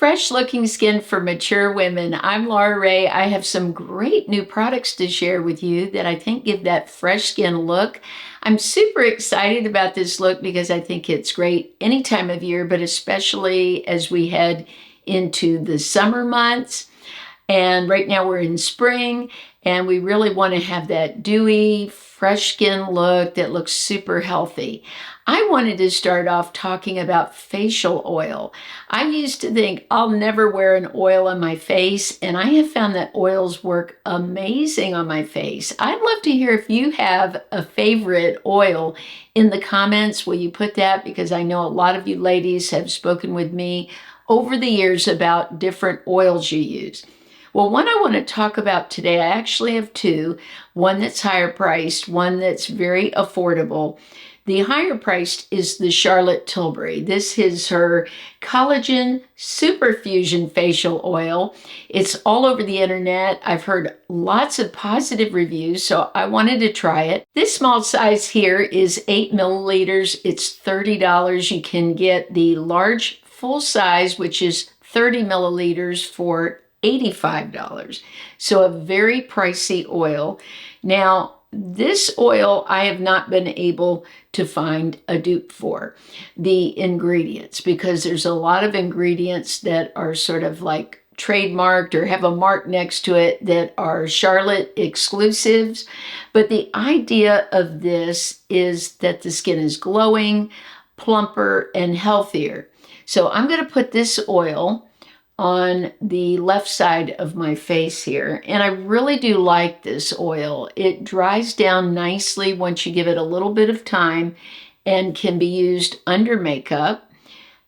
Fresh looking skin for mature women. I'm Laura Ray. I have some great new products to share with you that I think give that fresh skin look. I'm super excited about this look because I think it's great any time of year, but especially as we head into the summer months. And right now we're in spring and we really want to have that dewy, fresh skin look that looks super healthy. I wanted to start off talking about facial oil. I used to think I'll never wear an oil on my face, and I have found that oils work amazing on my face. I'd love to hear if you have a favorite oil in the comments. Will you put that? Because I know a lot of you ladies have spoken with me over the years about different oils you use. Well, one I want to talk about today, I actually have two. One that's higher priced, one that's very affordable. The higher priced is the Charlotte Tilbury. This is her Collagen Superfusion facial oil. It's all over the internet. I've heard lots of positive reviews, so I wanted to try it. This small size here is 8 milliliters. It's $30. You can get the large full size, which is 30 milliliters for $85. So a very pricey oil. Now, this oil I have not been able to find a dupe for the ingredients, because there's a lot of ingredients that are sort of like trademarked or have a mark next to it that are Charlotte exclusives. But the idea of this is that the skin is glowing, plumper, and healthier. So I'm going to put this oil on the left side of my face here. And I really do like this oil. It dries down nicely once you give it a little bit of time and can be used under makeup.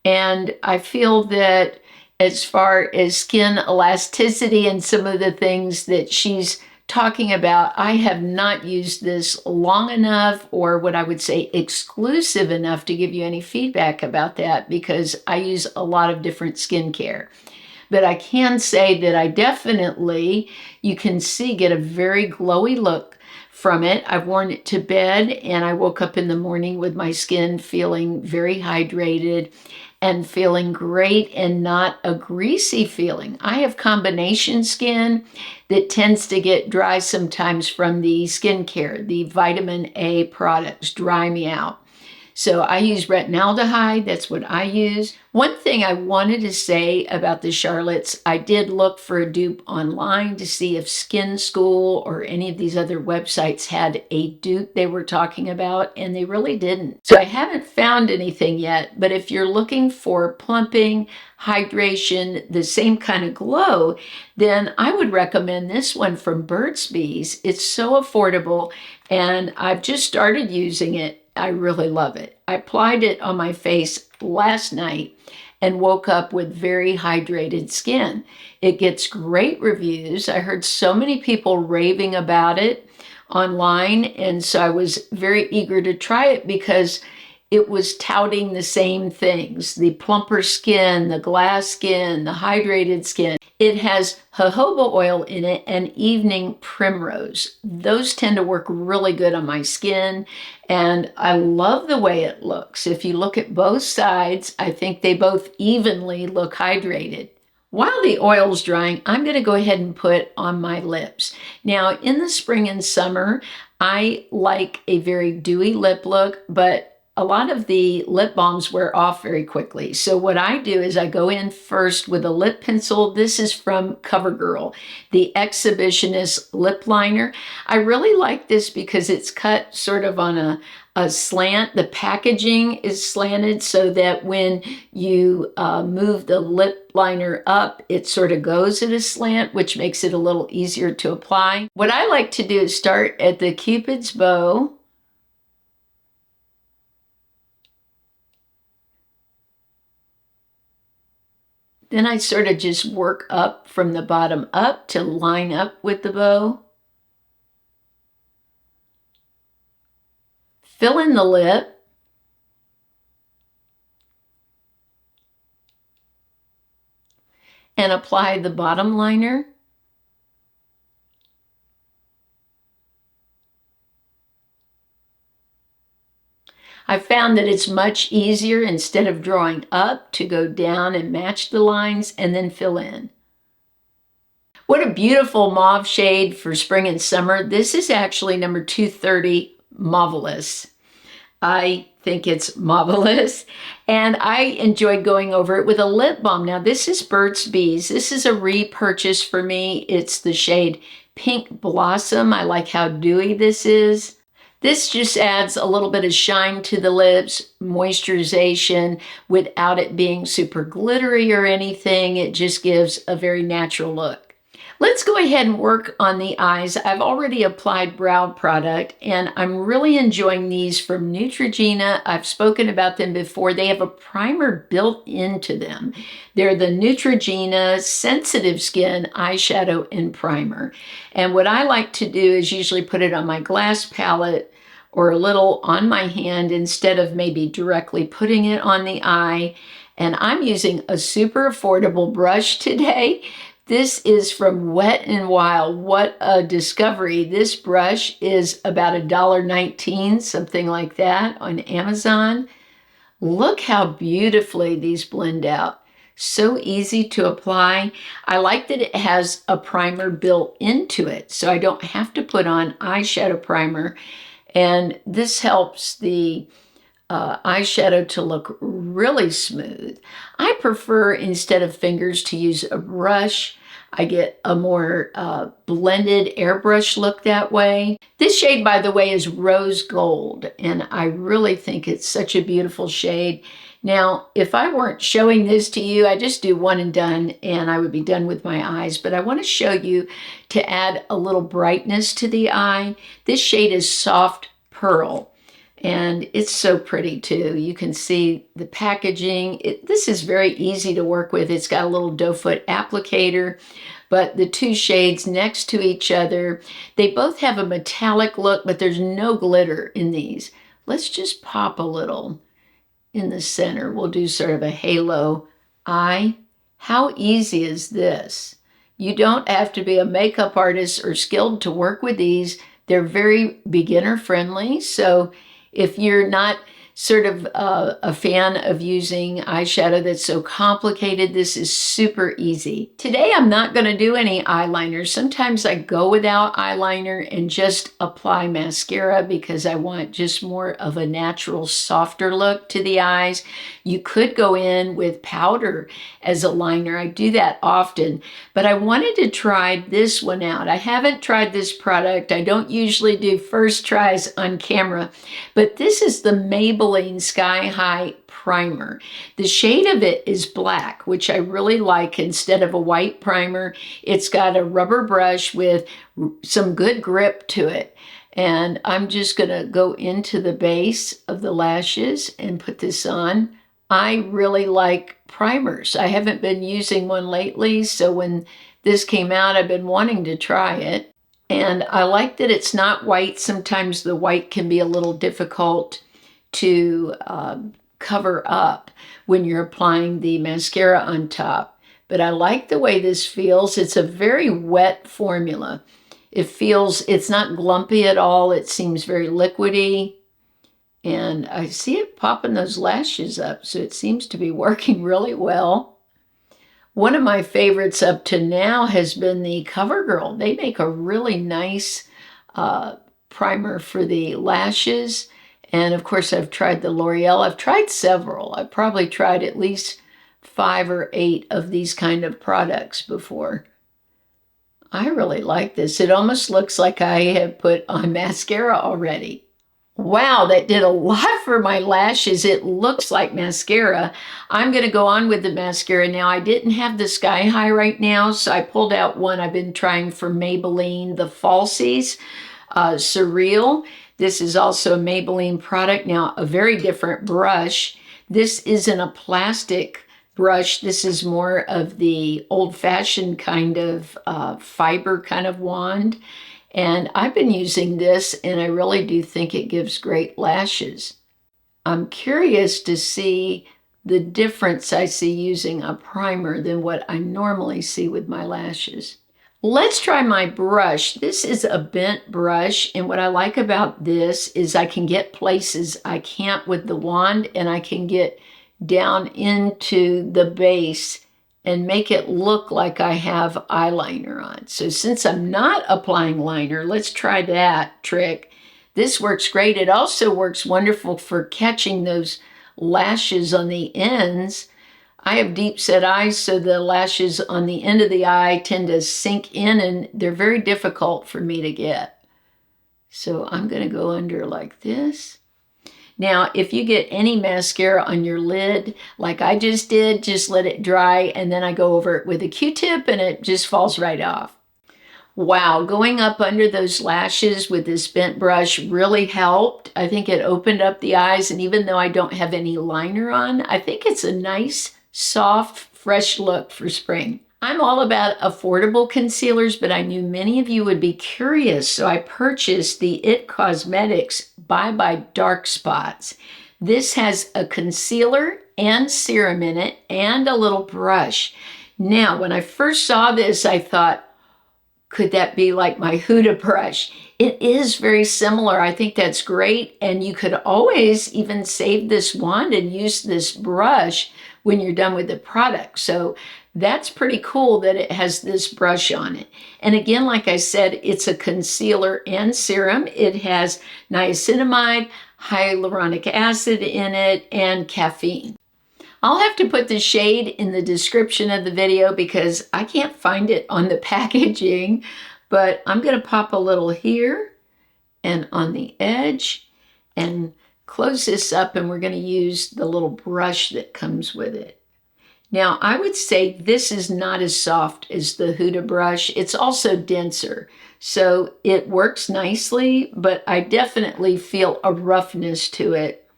And I feel that as far as skin elasticity and some of the things that she's talking about, I have not used this long enough, or what I would say exclusive enough, to give you any feedback about that, because I use a lot of different skincare. But I can say that I definitely, you can see, get a very glowy look from it. I've worn it to bed and I woke up in the morning with my skin feeling very hydrated and feeling great and not a greasy feeling. I have combination skin that tends to get dry sometimes from the skincare. The vitamin A products dry me out. So I use retinaldehyde, that's what I use. One thing I wanted to say about the Charlottes, I did look for a dupe online to see if Skin School or any of these other websites had a dupe they were talking about, and they really didn't. So I haven't found anything yet, but if you're looking for plumping, hydration, the same kind of glow, then I would recommend this one from Burt's. It's so affordable, and I've just started using it. I really love it. I applied it on my face last night and woke up with very hydrated skin. It gets great reviews. I heard so many people raving about it online, and so I was very eager to try it because it was touting the same things: the plumper skin, the glass skin, the hydrated skin. It has jojoba oil in it and evening primrose. Those tend to work really good on my skin, and I love the way it looks. If you look at both sides, I think they both evenly look hydrated. While the oil's drying, I'm going to go ahead and put on my lips. Now, in the spring and summer, I like a very dewy lip look, but a lot of the lip balms wear off very quickly. So what I do is I go in first with a lip pencil. This is from CoverGirl, the Exhibitionist lip liner. I really like this because it's cut sort of on a slant. The packaging is slanted so that when you move the lip liner up, it sort of goes at a slant, which makes it a little easier to apply. What I like to do is start at the Cupid's bow. Then I sort of just work up from the bottom up to line up with the bow. Fill in the lip. And apply the bottom liner. I found that it's much easier, instead of drawing up, to go down and match the lines and then fill in. What a beautiful mauve shade for spring and summer. This is actually number 230, Mauvelous. I think it's Mauvelous, and I enjoyed going over it with a lip balm. Now, this is Burt's Bees. This is a repurchase for me. It's the shade Pink Blossom. I like how dewy this is. This just adds a little bit of shine to the lips, moisturization, without it being super glittery or anything. It just gives a very natural look. Let's go ahead and work on the eyes. I've already applied brow product, and I'm really enjoying these from Neutrogena. I've spoken about them before. They have a primer built into them. They're the Neutrogena Sensitive Skin Eyeshadow and Primer. And what I like to do is usually put it on my glass palette or a little on my hand instead of maybe directly putting it on the eye. And I'm using a super affordable brush today. This is from Wet n Wild. What a discovery. This brush is about $1.19, something like that, on Amazon. Look how beautifully these blend out. So easy to apply. I like that it has a primer built into it, so I don't have to put on eyeshadow primer. And this helps the eyeshadow to look really smooth. I prefer, instead of fingers, to use a brush. I get a more blended airbrush look that way. This shade, by the way, is Rose Gold, and I really think it's such a beautiful shade. Now, if I weren't showing this to you, I just do one and done, and I would be done with my eyes. But I want to show you to add a little brightness to the eye. This shade is Soft Pearl. And it's so pretty too. You can see the packaging. This is very easy to work with. It's got a little doe foot applicator, but the two shades next to each other, they both have a metallic look, but there's no glitter in these. Let's just pop a little in the center. We'll do sort of a halo eye. How easy is this? You don't have to be a makeup artist or skilled to work with these. They're very beginner friendly, so if you're not sort of a fan of using eyeshadow that's so complicated, this is super easy. Today I'm not going to do any eyeliner. Sometimes I go without eyeliner and just apply mascara because I want just more of a natural, softer look to the eyes. You could go in with powder as a liner. I do that often, but I wanted to try this one out. I haven't tried this product. I don't usually do first tries on camera, but this is the Maybelline Sky High Primer. The shade of it is black, which I really like. Instead of a white primer, it's got a rubber brush with some good grip to it. And I'm just going to go into the base of the lashes and put this on. I really like primers. I haven't been using one lately, so when this came out, I've been wanting to try it. And I like that it's not white. Sometimes the white can be a little difficult to cover up when you're applying the mascara on top. But I like the way this feels. It's a very wet formula. It's not glumpy at all. It seems very liquidy. And I see it popping those lashes up, so it seems to be working really well. One of my favorites up to now has been the CoverGirl. They make a really nice primer for the lashes. And of course, I've tried the L'Oreal. I've tried several. I've probably tried at least 5 or 8 of these kind of products before. I really like this. It almost looks like I have put on mascara already. Wow, that did a lot for my lashes. It looks like mascara. I'm going to go on with the mascara now. I didn't have the Sky High right now, so I pulled out one I've been trying for Maybelline, the Falsies, Surreal. This is also a Maybelline product. Now, a very different brush. This isn't a plastic brush. This is more of the old-fashioned kind of fiber kind of wand. And I've been using this, and I really do think it gives great lashes. I'm curious to see the difference I see using a primer than what I normally see with my lashes. Let's try my brush. This is a bent brush, and what I like about this is I can get places I can't with the wand, and I can get down into the base and make it look like I have eyeliner on. So since I'm not applying liner, let's try that trick. This works great. It also works wonderful for catching those lashes on the ends. I have deep set eyes, so the lashes on the end of the eye tend to sink in, and they're very difficult for me to get. So I'm going to go under like this. Now, if you get any mascara on your lid, like I just did, just let it dry, and then I go over it with a Q-tip, and it just falls right off. Wow, going up under those lashes with this bent brush really helped. I think it opened up the eyes, and even though I don't have any liner on, I think it's a nice, soft, fresh look for spring. I'm all about affordable concealers, but I knew many of you would be curious, so I purchased the IT Cosmetics Bye Bye Dark Spots. This has a concealer and serum in it and a little brush. Now, when I first saw this, I thought, could that be like my Huda brush? It is very similar. I think that's great. And you could always even save this wand and use this brush when you're done with the product. So that's pretty cool that it has this brush on it. And again, like I said, it's a concealer and serum. It has niacinamide, hyaluronic acid in it, and caffeine. I'll have to put the shade in the description of the video because I can't find it on the packaging, but I'm going to pop a little here and on the edge and close this up, and we're going to use the little brush that comes with it. Now, I would say this is not as soft as the Huda brush. It's also denser, so it works nicely, but I definitely feel a roughness to it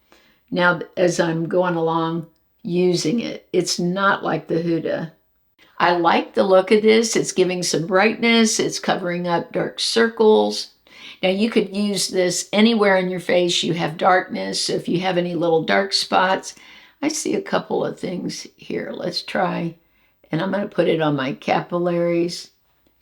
now as I'm going along using it. It's not like the Huda. I like the look of this. It's giving some brightness. It's covering up dark circles. Now you could use this anywhere in your face you have darkness. So if you have any little dark spots, I see a couple of things here. Let's try, and I'm going to put it on my capillaries.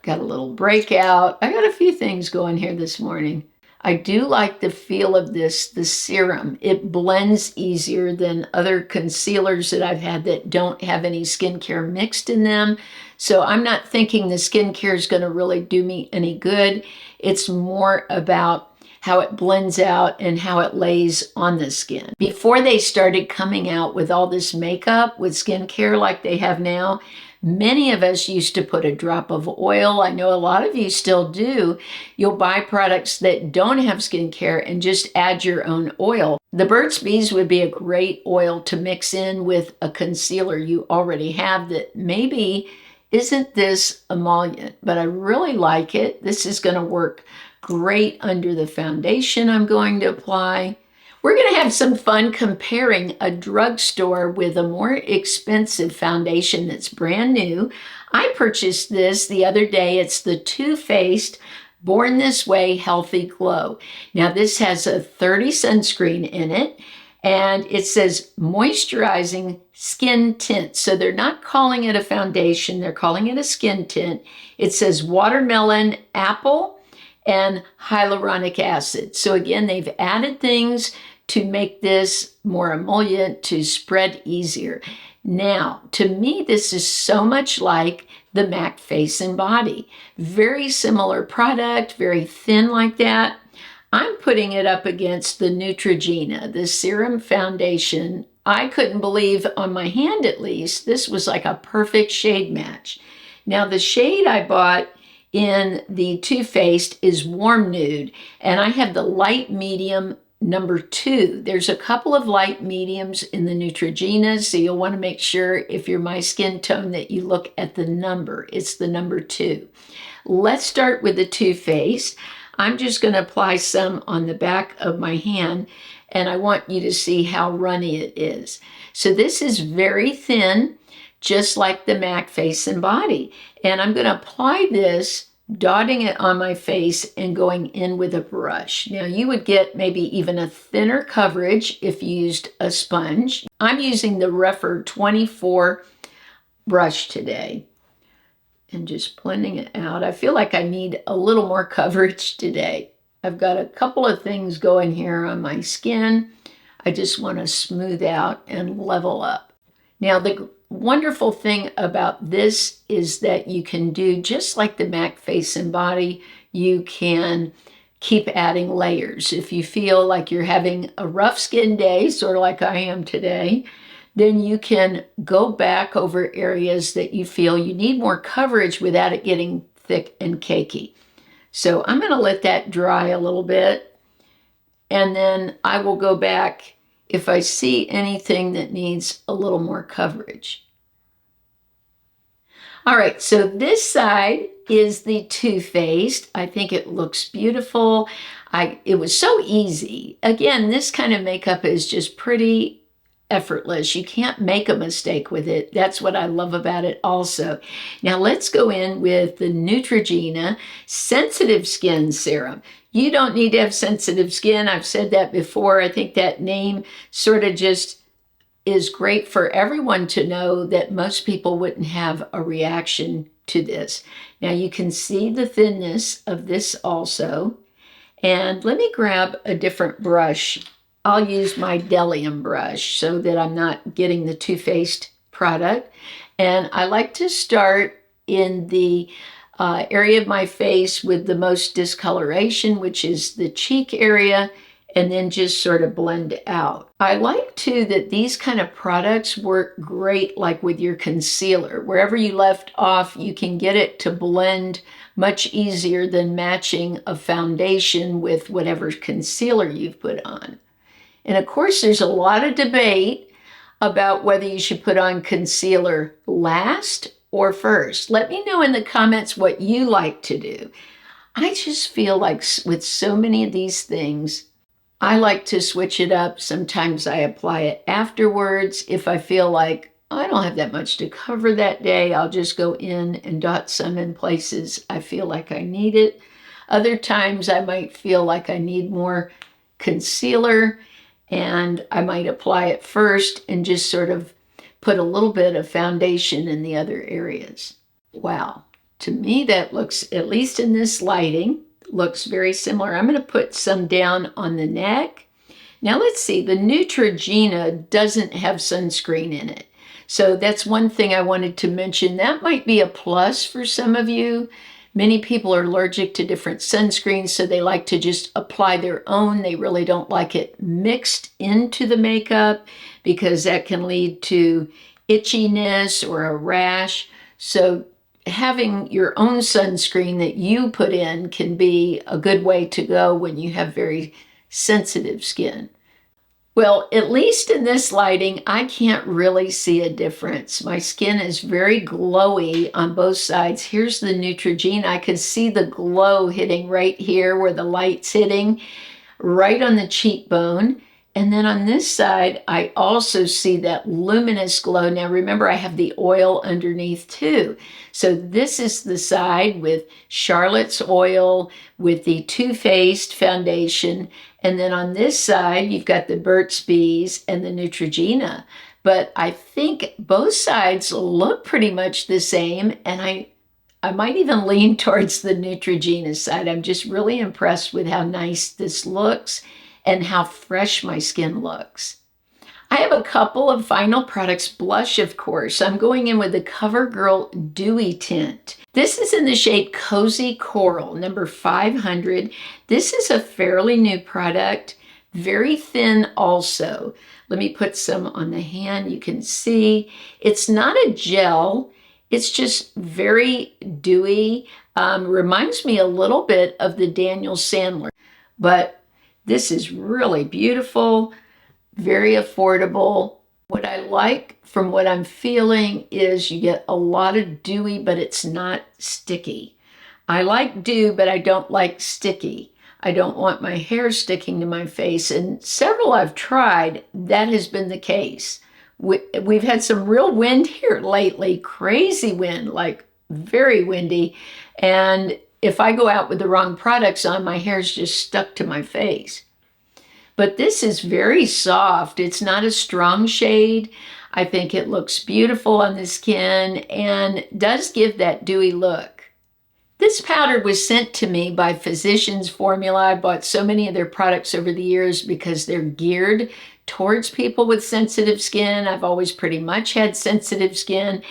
Got a little breakout. I got a few things going here this morning. I do like the feel of this, the serum. It blends easier than other concealers that I've had that don't have any skincare mixed in them. So I'm not thinking the skincare is going to really do me any good. It's more about how it blends out and how it lays on the skin. Before they started coming out with all this makeup with skincare like they have now, many of us used to put a drop of oil. I know a lot of you still do. You'll buy products that don't have skincare and just add your own oil. The Burt's Bees would be a great oil to mix in with a concealer you already have that maybe isn't this emollient, but I really like it. This is going to work great under the foundation I'm going to apply. We're going to have some fun comparing a drugstore with a more expensive foundation that's brand new. I purchased this the other day. It's the Too Faced Born This Way Healthy Glow. Now this has a 30 sunscreen in it, and it says moisturizing skin tint. So they're not calling it a foundation, they're calling it a skin tint. It says watermelon, apple, and hyaluronic acid. So again, they've added things to make this more emollient, to spread easier. Now, to me, this is so much like the MAC Face and Body. Very similar product, very thin like that. I'm putting it up against the Neutrogena, the serum foundation. I couldn't believe, on my hand at least, this was like a perfect shade match. Now, the shade I bought in the Too Faced is Warm Nude, and I have the light medium number 2. There's a couple of light mediums in the Neutrogena, so you'll want to make sure if you're my skin tone that you look at the number. It's the number 2. Let's start with the Too Faced. I'm just going to apply some on the back of my hand, and I want you to see how runny it is. So this is very thin, just like the MAC Face and Body. And I'm going to apply this, dotting it on my face and going in with a brush. Now you would get maybe even a thinner coverage if you used a sponge. I'm using the Rephr 24 brush today. and just blending it out. I feel like I need a little more coverage today. I've got a couple of things going here on my skin. I just want to smooth out and level up. Now, the wonderful thing about this is that you can do just like the MAC Face and Body, you can keep adding layers. If you feel like you're having a rough skin day, sort of like I am today, then you can go back over areas that you feel you need more coverage without it getting thick and cakey. So I'm going to let that dry a little bit, and then I will go back if I see anything that needs a little more coverage. All right, so this side is the Too Faced. I think it looks beautiful. It was so easy. Again, this kind of makeup is just pretty effortless. You can't make a mistake with it. That's what I love about it also. Now let's go in with the Neutrogena Sensitive Skin Serum. You don't need to have sensitive skin. I've said that before. I think that name sort of just is great for everyone to know that most people wouldn't have a reaction to this. Now you can see the thinness of this also. And let me grab a different brush. I'll use my Bdellium brush so that I'm not getting the Too Faced product. And I like to start in the area of my face with the most discoloration, which is the cheek area, and then just sort of blend out. I like too that these kind of products work great like with your concealer. Wherever you left off, you can get it to blend much easier than matching a foundation with whatever concealer you've put on. And of course, there's a lot of debate about whether you should put on concealer last or first. Let me know in the comments what you like to do. I just feel like with so many of these things, I like to switch it up. Sometimes I apply it afterwards. If I feel like I don't have that much to cover that day, I'll just go in and dot some in places I feel like I need it. Other times I might feel like I need more concealer, and I might apply it first and just sort of put a little bit of foundation in the other areas. Wow, to me that looks, at least in this lighting, looks very similar. I'm going to put some down on the neck. Now let's see, the Neutrogena doesn't have sunscreen in it. So that's one thing I wanted to mention. That might be a plus for some of you. Many people are allergic to different sunscreens, so they like to just apply their own. They really don't like it mixed into the makeup because that can lead to itchiness or a rash. So having your own sunscreen that you put in can be a good way to go when you have very sensitive skin. Well, at least in this lighting, I can't really see a difference. My skin is very glowy on both sides. Here's the Neutrogena. I can see the glow hitting right here where the light's hitting, right on the cheekbone. And then on this side, I also see that luminous glow. Now remember, I have the oil underneath too. So this is the side with Charlotte's oil, with the Too Faced foundation. And then on this side, you've got the Burt's Bees and the Neutrogena. But I think both sides look pretty much the same. And I might even lean towards the Neutrogena side. I'm just really impressed with how nice this looks and how fresh my skin looks. I have a couple of final products. Blush, of course. I'm going in with the CoverGirl Dewy Tint. This is in the shade Cozy Coral, number 500. This is a fairly new product, very thin also. Let me put some on the hand. You can see it's not a gel. It's just very dewy. Reminds me a little bit of the Daniel Sandler, but this is really beautiful, very affordable. What I like from what I'm feeling is you get a lot of dewy, but it's not sticky. I like dew, but I don't like sticky. I don't want my hair sticking to my face. And several I've tried, that has been the case. We've had some real wind here lately, crazy wind, like very windy. And if I go out with the wrong products on, my hair's just stuck to my face. But this is very soft. It's not a strong shade. I think it looks beautiful on the skin and does give that dewy look. This powder was sent to me by Physicians Formula. I bought so many of their products over the years because they're geared towards people with sensitive skin. I've always pretty much had sensitive skin.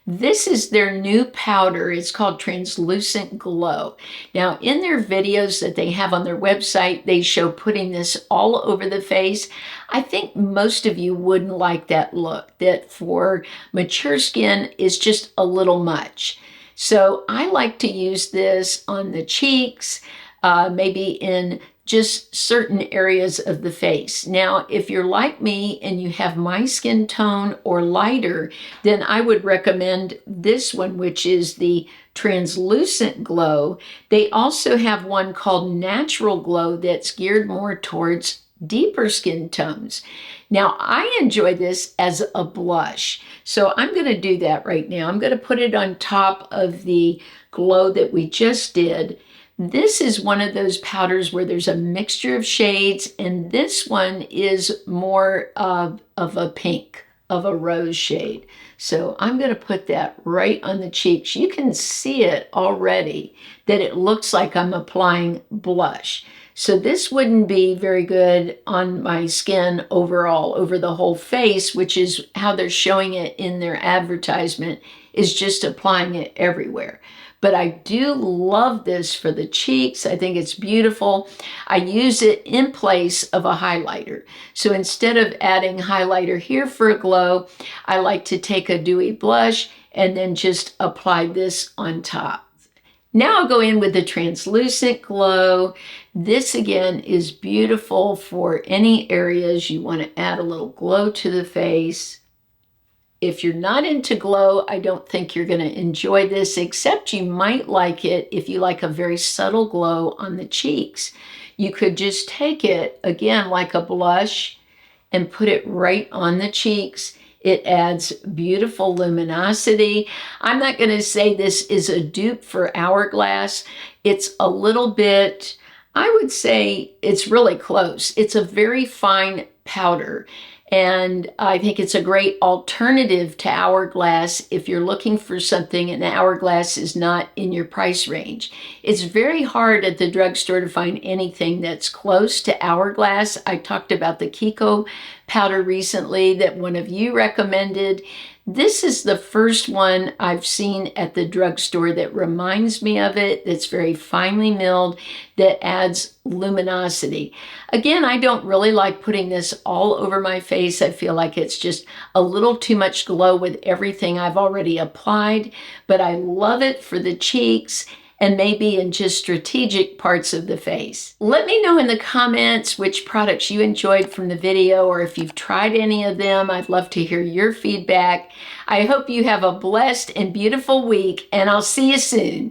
This is their new powder. It's called Translucent Glow. Now, in their videos that they have on their website, they show putting this all over the face. I think most of you wouldn't like that look. That for mature skin is just a little much. So I like to use this on the cheeks, maybe in just certain areas of the face. Now, if you're like me and you have my skin tone or lighter, then I would recommend this one, which is the Translucent Glow. They also have one called Natural Glow that's geared more towards deeper skin tones. Now, I enjoy this as a blush, so I'm going to do that right now. I'm going to put it on top of the glow that we just did. This is one of those powders where there's a mixture of shades, and this one is more of a pink, of a rose shade. So I'm going to put that right on the cheeks. You can see it already that it looks like I'm applying blush. So this wouldn't be very good on my skin overall, over the whole face, which is how they're showing it in their advertisement, is just applying it everywhere. But I do love this for the cheeks. I think it's beautiful. I use it in place of a highlighter. So instead of adding highlighter here for a glow, I like to take a dewy blush and then just apply this on top. Now I'll go in with the Translucent Glow. This again is beautiful for any areas you want to add a little glow to the face. If you're not into glow, I don't think you're going to enjoy this, except you might like it if you like a very subtle glow on the cheeks. You could just take it, again, like a blush and put it right on the cheeks. It adds beautiful luminosity. I'm not going to say this is a dupe for Hourglass. It's a little bit, I would say it's really close. It's a very fine powder. And I think it's a great alternative to Hourglass if you're looking for something and Hourglass is not in your price range. It's very hard at the drugstore to find anything that's close to Hourglass. I talked about the Kiko powder recently that one of you recommended. This is the first one I've seen at the drugstore that reminds me of it, that's very finely milled, that adds luminosity. Again, I don't really like putting this all over my face. I feel like it's just a little too much glow with everything I've already applied, but I love it for the cheeks and maybe in just strategic parts of the face. Let me know in the comments which products you enjoyed from the video, or if you've tried any of them. I'd love to hear your feedback. I hope you have a blessed and beautiful week, and I'll see you soon.